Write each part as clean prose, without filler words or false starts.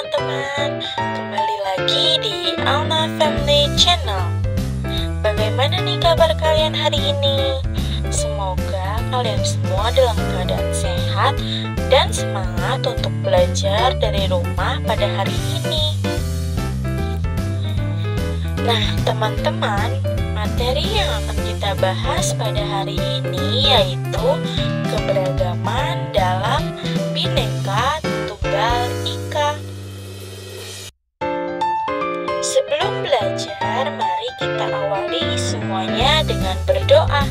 teman-teman, kembali lagi di Auna Family Channel. Bagaimana nih kabar kalian hari ini? Semoga kalian semua dalam keadaan sehat dan semangat untuk belajar dari rumah pada hari ini. Nah teman-teman, materi yang akan kita bahas pada hari ini yaitu keberagaman dalam Bhinneka Tunggal Ika. Sebelum belajar, mari kita awali semuanya dengan berdoa.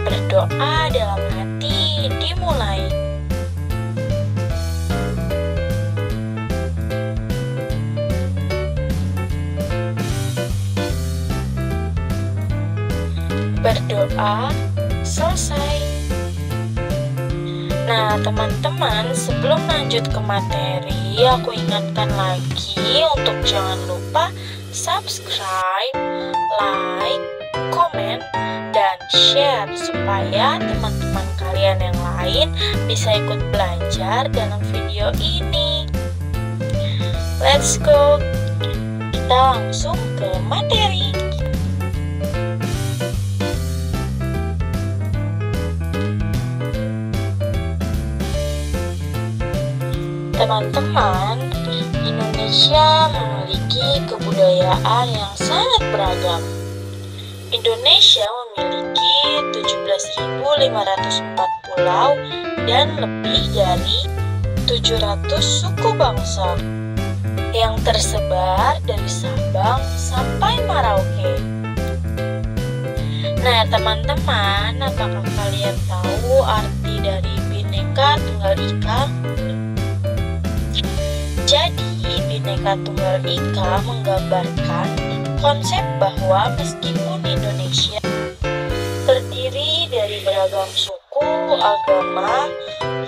Berdoa dalam hati dimulai. Berdoa selesai. Nah teman-teman, sebelum lanjut ke materi, aku ingatkan lagi untuk jangan lupa subscribe, like, komen, dan share supaya teman-teman kalian yang lain bisa ikut belajar dalam video ini. Let's go, kita langsung ke materi. Teman-teman, Indonesia memiliki kebudayaan yang sangat beragam. Indonesia memiliki 17.504 pulau dan lebih dari 700 suku bangsa yang tersebar dari Sabang sampai Merauke. Nah teman-teman, apakah kalian tahu arti dari Bhinneka Tunggal Ika? Jadi, Bhinneka Tunggal Ika menggambarkan konsep bahwa meskipun Indonesia terdiri dari beragam suku, agama,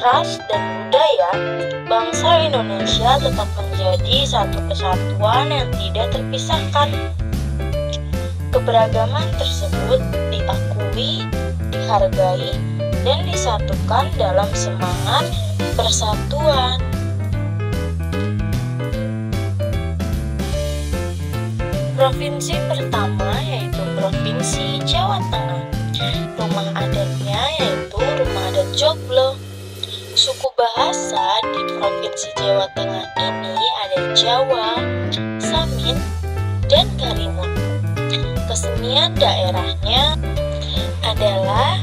ras, dan budaya, bangsa Indonesia tetap menjadi satu kesatuan yang tidak terpisahkan. Keberagaman tersebut diakui, dihargai, dan disatukan dalam semangat persatuan. Provinsi pertama yaitu Provinsi Jawa Tengah. Rumah adatnya yaitu Rumah Adat Joglo. Suku bahasa di Provinsi Jawa Tengah ini ada Jawa, Samin, dan Karimun. Kesenian daerahnya adalah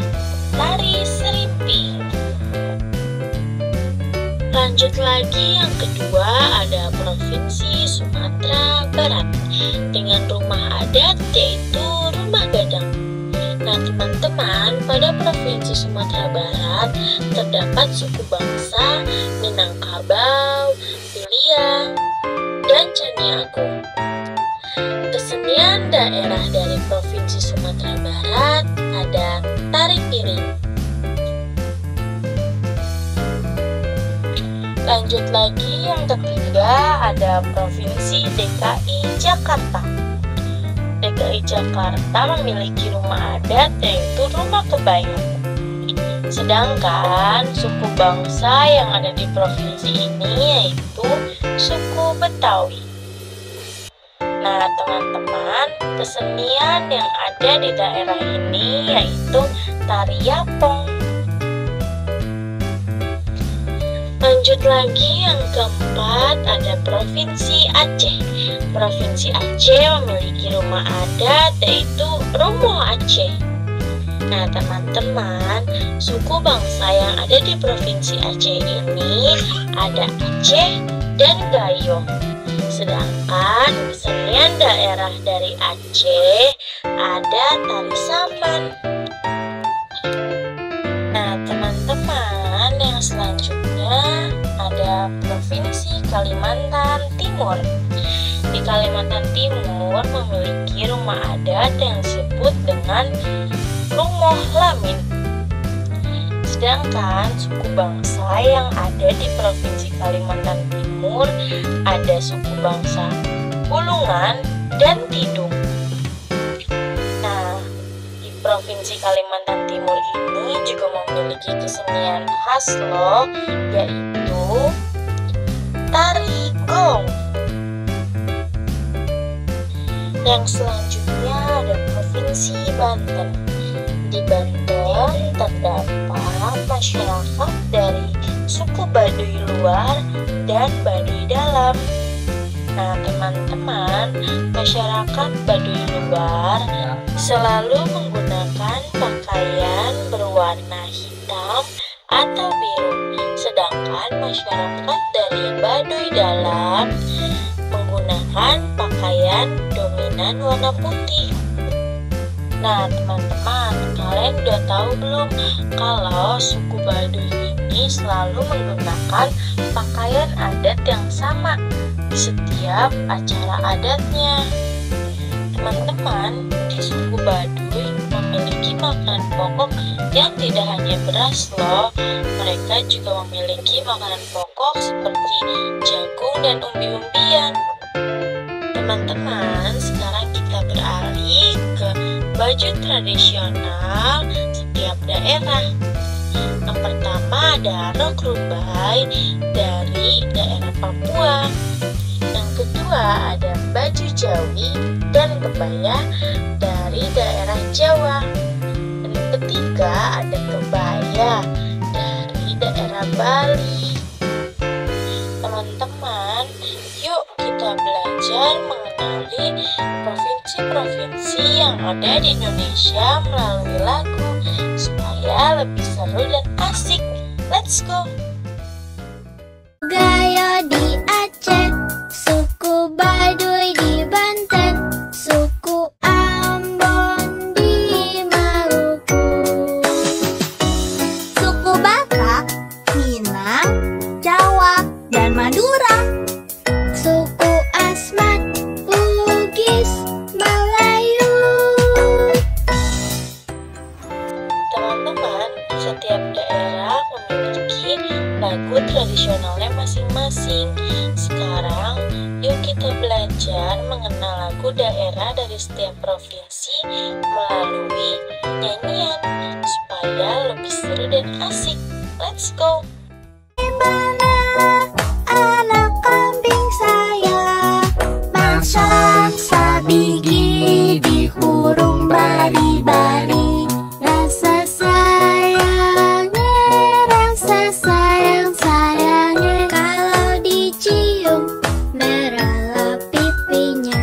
tari serimpi. Lanjut lagi, yang kedua ada Provinsi Sumatera Barat dengan rumah adat yaitu Rumah Gadang. Nah teman-teman, pada Provinsi Sumatera Barat terdapat suku bangsa Minangkabau, Bilia, dan Caniago. Kesenian daerah dari Provinsi Sumatera Barat ada tari piring. Lanjut lagi, yang ketiga ada Provinsi DKI Jakarta. DKI Jakarta memiliki rumah adat yaitu Rumah Kebayang. Sedangkan suku bangsa yang ada di provinsi ini yaitu suku Betawi. Nah teman-teman, kesenian yang ada di daerah ini yaitu tari yapong. Lanjut lagi, yang keempat ada Provinsi Aceh. Provinsi Aceh memiliki rumah adat yaitu Romo Aceh. Nah teman-teman, suku bangsa yang ada di Provinsi Aceh ini ada Aceh dan Gayo. Sedangkan kesenian daerah dari Aceh ada tari saman. Nah teman-teman, yang selanjutnya ada Provinsi Kalimantan Timur. Di Kalimantan Timur memiliki rumah adat yang disebut dengan Rumoh Lamin. Sedangkan suku bangsa yang ada di Provinsi Kalimantan Timur ada suku bangsa Bulungan dan Tidung. Nah, di Provinsi Kalimantan Timur ini juga memiliki kesenian khas loh, yaitu tari golek. go! Yang selanjutnya ada Provinsi Banten. Di Banten terdapat masyarakat dari suku Baduy luar dan Baduy dalam. Nah teman-teman, masyarakat Baduy luar selalu menggunakan pakaian berwarna hitam atau biru, sedangkan masyarakat dari Baduy dalam menggunakan pakaian dominan warna putih. Nah teman-teman, kalian udah tahu belum kalau suku Baduy ini selalu menggunakan pakaian adat yang sama di setiap acara adatnya. Teman-teman, di suku Baduy memiliki makanan pokok yang tidak hanya beras loh. Mereka juga memiliki makanan pokok seperti jagung dan umbi-umbian. Teman-teman, sekarang kita beralih ke baju tradisional setiap daerah. Yang pertama ada rok rumbai dari daerah Papua. Yang kedua ada baju Jawi dan kebaya dari daerah Jawa. Dan yang ketiga ada kebaya dari daerah Bali. Teman-teman, yuk kita belajar mengenali provinsi-provinsi yang ada di Indonesia melalui lagu supaya lebih seru dan asik. Let's go! Gayo di Aceh, suku Baduy di Banten, suku Ambon di Maluku, suku Batak, Minang, Jawa, dan Madura, suku Asmat, Bugis, Melayu. Teman-teman, setiap daerah memiliki lagu tradisionalnya masing-masing. Sekarang, yuk kita belajar mengenal lagu daerah dari setiap provinsi melalui nyanyian supaya lebih seru dan asik. Let's go! Mana anak kambing saya, mangsang bigi di hurung bari-bari. Rasa sayangnya, kalau dicium merahlah pipinya.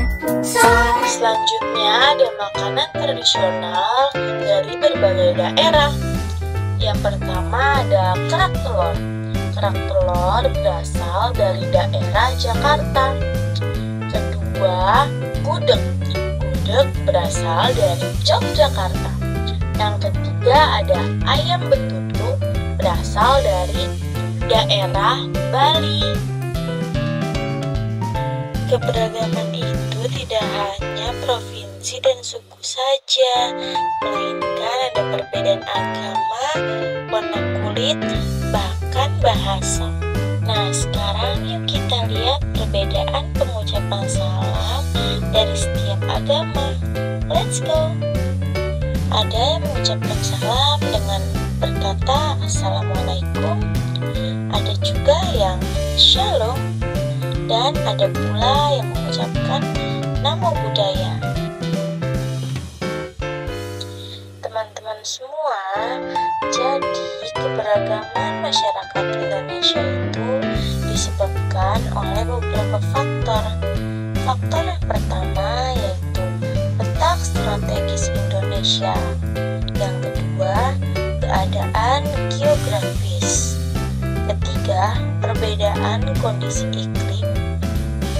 Selanjutnya ada makanan tradisional dari berbagai daerah. Yang pertama ada kerak telur. Kerak telur berasal dari daerah Jakarta. Kedua, gudeg. Gudeg berasal dari Yogyakarta. Yang ketiga ada ayam betutu, berasal dari daerah Bali. Keberagaman itu tidak hanya provinsi dan suku saja, melainkan ada perbedaan agama, warna kulit, bahkan bahasa. Nah, sekarang yuk kita lihat perbedaan pengucapan salam dari setiap agama. Let's go! Ada yang mengucapkan salam dengan berkata Assalamualaikum, ada juga yang Shalom, dan ada pula yang mengucapkan Namo Buddhaya. Teman-teman semua, jadi keberagaman masyarakat Indonesia itu disebabkan oleh beberapa faktor. Faktor yang pertama yaitu letak strategis Indonesia. Yang kedua, keadaan geografis. Ketiga, perbedaan kondisi iklim.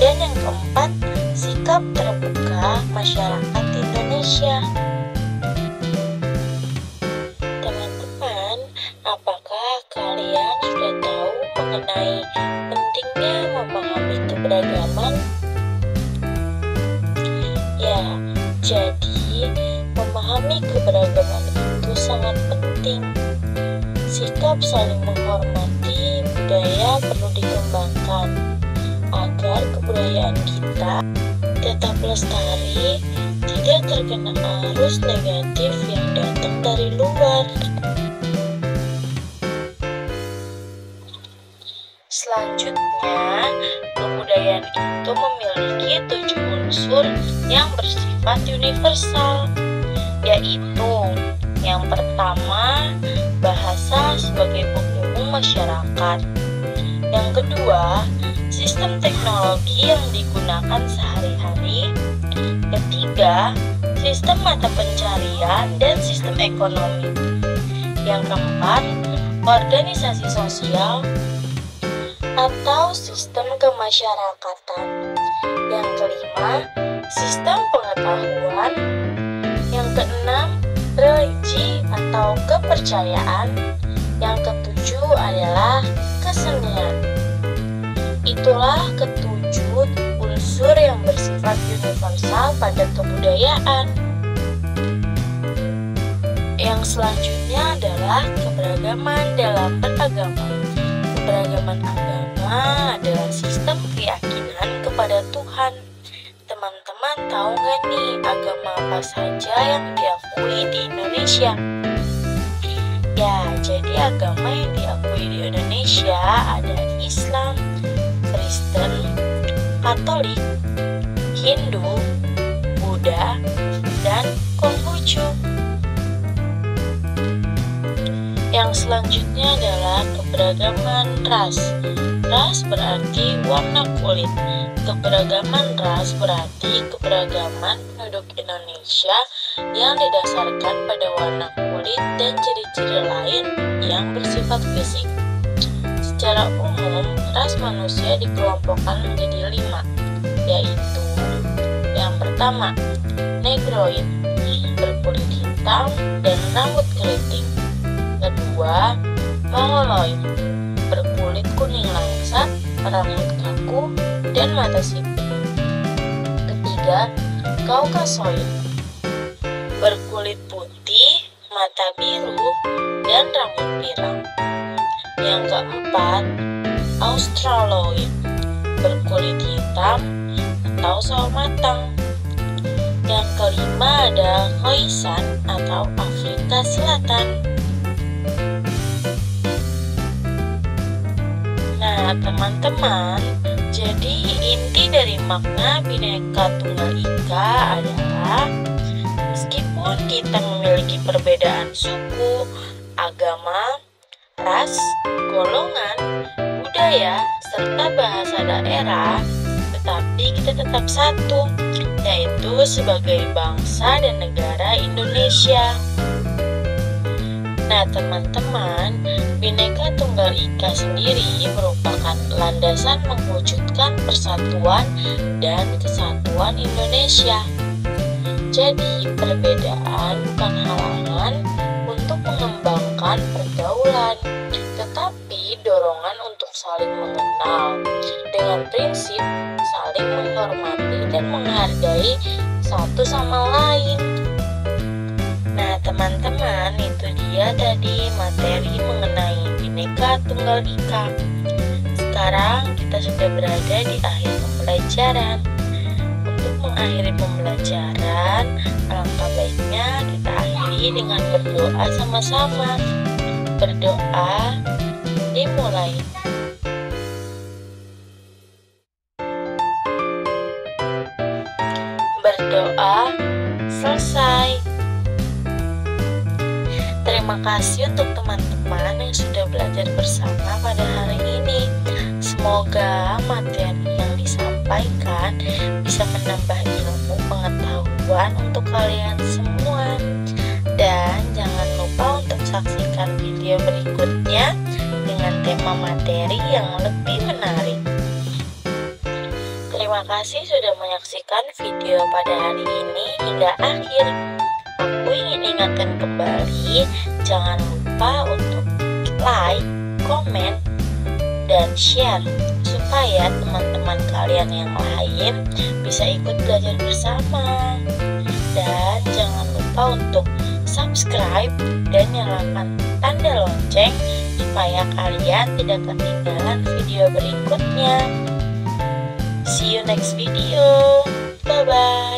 Dan yang keempat, sikap terbuka masyarakat Indonesia. Teman-teman, apakah kalian sudah tahu mengenai pentingnya memahami keberagaman? Ya, jadi memahami keberagaman itu sangat penting. Sikap saling menghormati budaya perlu dikembangkan agar kebudayaan kita tetap lestari, tidak terkena arus negatif yang datang dari luar. Selanjutnya, kebudayaan bersifat universal, yaitu yang pertama, bahasa sebagai penghubung masyarakat. Yang kedua, sistem teknologi yang digunakan sehari-hari. Ketiga, sistem mata pencarian dan sistem ekonomi. Yang keempat, organisasi sosial atau sistem kemasyarakatan. Yang kelima, sistem pengetahuan. Yang keenam, religi atau kepercayaan. Yang ketujuh adalah kesenian. Itulah ketujuh unsur yang bersifat universal pada kebudayaan. Yang selanjutnya adalah keberagaman dalam beragama. Keberagaman agama adalah sistem keyakinan kepada Tuhan. Teman-teman tahu nggak nih agama apa saja yang diakui di Indonesia? Ya, jadi agama yang diakui di Indonesia ada Islam, Kristen, Katolik, Hindu, Buddha, dan Konghucu. Yang selanjutnya adalah keberagaman ras. Ras berarti warna kulit. Keberagaman ras berarti keberagaman penduduk Indonesia yang didasarkan pada warna kulit dan ciri-ciri lain yang bersifat fisik. Secara umum, ras manusia dikelompokkan menjadi 5, yaitu yang pertama, Negroid, berkulit hitam dan rambut keriting. Kedua, Mongoloid, berkulit kuning langsat, rambut kaku, dan mata sipit. Ketiga, Kaukasoid, berkulit putih, mata biru, dan rambut pirang. Yang keempat, Australoid, berkulit hitam atau sawo matang. Yang kelima ada Khoisan atau Afrika Selatan. Nah, teman-teman, jadi inti dari makna Bhinneka Tunggal Ika adalah meskipun kita memiliki perbedaan suku, agama, ras, golongan, budaya, serta bahasa daerah, tetapi kita tetap satu, yaitu sebagai bangsa dan negara Indonesia. Nah, teman-teman, Bhinneka Tunggal Ika sendiri merupakan landasan mewujudkan persatuan dan kesatuan Indonesia. Jadi, perbedaan bukan halangan untuk mengembangkan pergaulan, tetapi dorongan untuk saling mengenal dengan prinsip saling menghormati dan menghargai satu sama lain. Nah, teman-teman, itu dia tadi materi mengenai Bhinneka Tunggal Ika. Sekarang kita sudah berada di akhir pembelajaran. Untuk mengakhiri pembelajaran, alangkah baiknya kita akhiri dengan berdoa sama-sama. Berdoa dimulai. Berdoa selesai. Terima kasih untuk teman-teman yang sudah belajar bersama pada hari ini. Semoga materi yang disampaikan bisa menambah ilmu pengetahuan untuk kalian semua. Dan jangan lupa untuk saksikan video berikutnya dengan tema materi yang lebih menarik. Terima kasih sudah menyaksikan video pada hari ini hingga akhir. Aku ingin ingatkan kembali, jangan lupa untuk like, komen, dan share supaya teman-teman kalian yang lain bisa ikut belajar bersama. Dan jangan lupa untuk subscribe dan nyalakan tanda lonceng supaya kalian tidak ketinggalan video berikutnya. See you next video. Bye-bye.